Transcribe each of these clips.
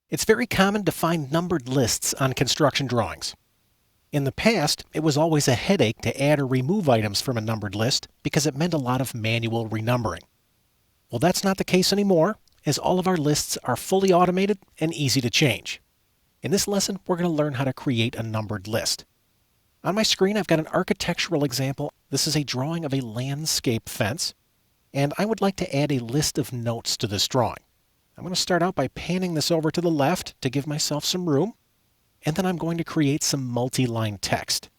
It's very common to find numbered lists on construction drawings. In the past, it was always a headache to add or remove items from a numbered list because it meant a lot of manual renumbering. Well, that's not the case anymore, as all of our lists are fully automated and easy to change. In this lesson, we're going to learn how to create a numbered list. On my screen, I've got an architectural example. This is a drawing of a landscape fence, and I would like to add a list of notes to this drawing. I'm going to start out by panning this over to the left to give myself some room, and then I'm going to create some multi-line text.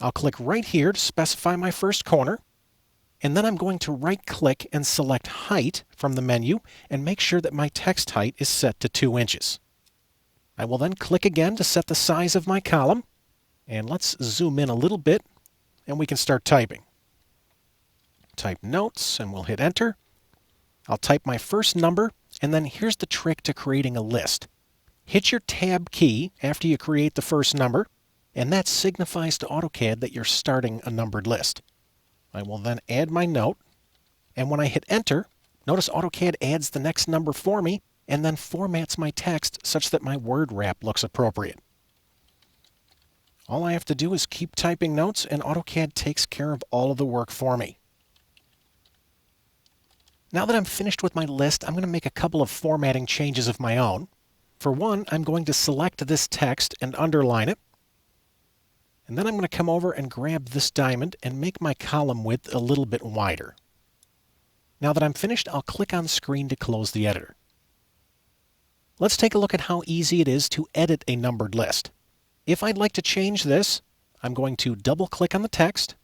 I'll click right here to specify my first corner, and then I'm going to right-click and select Height from the menu and make sure that my text height is set to 2 inches. I will then click again to set the size of my column, and let's zoom in a little bit, and we can start typing. Type notes, and we'll hit Enter. I'll type my first number, and then here's the trick to creating a list. Hit your Tab key after you create the first number, and that signifies to AutoCAD that you're starting a numbered list. I will then add my note, and when I hit Enter, notice AutoCAD adds the next number for me, and then formats my text such that my word wrap looks appropriate. All I have to do is keep typing notes, and AutoCAD takes care of all of the work for me. Now that I'm finished with my list, I'm going to make a couple of formatting changes of my own. For one, I'm going to select this text and underline it. And then I'm going to come over and grab this diamond and make my column width a little bit wider. Now that I'm finished, I'll click on Screen to close the editor. Let's take a look at how easy it is to edit a numbered list. If I'd like to change this, I'm going to double-click on the text.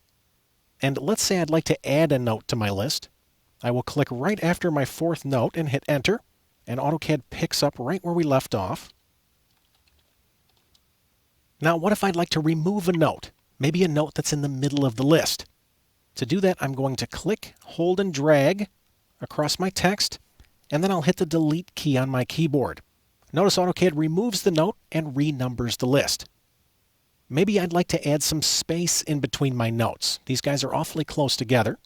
And let's say I'd like to add a note to my list. I will click right after my fourth note and hit Enter, and AutoCAD picks up right where we left off. Now, what if I'd like to remove a note? Maybe a note that's in the middle of the list. To do that, I'm going to click, hold, and drag across my text, and then I'll hit the Delete key on my keyboard. Notice AutoCAD removes the note and renumbers the list. Maybe I'd like to add some space in between my notes. These guys are awfully close together.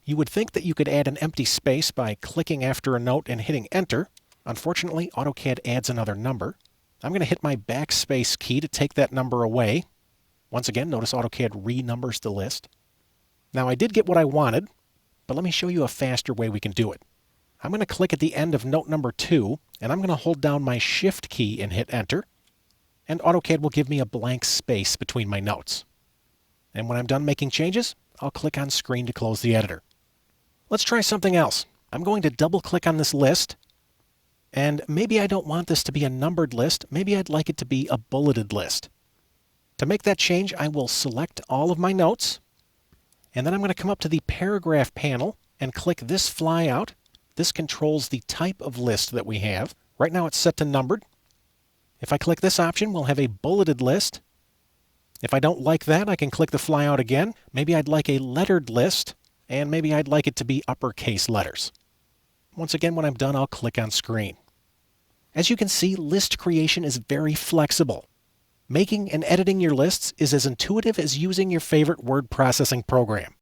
You would think that you could add an empty space by clicking after a note and hitting Enter. Unfortunately, AutoCAD adds another number. I'm going to hit my backspace key to take that number away. Once again, notice AutoCAD renumbers the list. Now, I did get what I wanted, but let me show you a faster way we can do it. I'm going to click at the end of note number 2, and I'm going to hold down my Shift key and hit Enter. And AutoCAD will give me a blank space between my notes. And when I'm done making changes, I'll click on Screen to close the editor. Let's try something else. I'm going to double-click on this list, and maybe I don't want this to be a numbered list. Maybe I'd like it to be a bulleted list. To make that change, I will select all of my notes, and then I'm going to come up to the Paragraph panel and click this flyout. This controls the type of list that we have. Right now it's set to numbered. If I click this option, we'll have a bulleted list. If I don't like that, I can click the flyout again. Maybe I'd like a lettered list, and maybe I'd like it to be uppercase letters. Once again, when I'm done, I'll click on Screen. As you can see, list creation is very flexible. Making and editing your lists is as intuitive as using your favorite word processing program.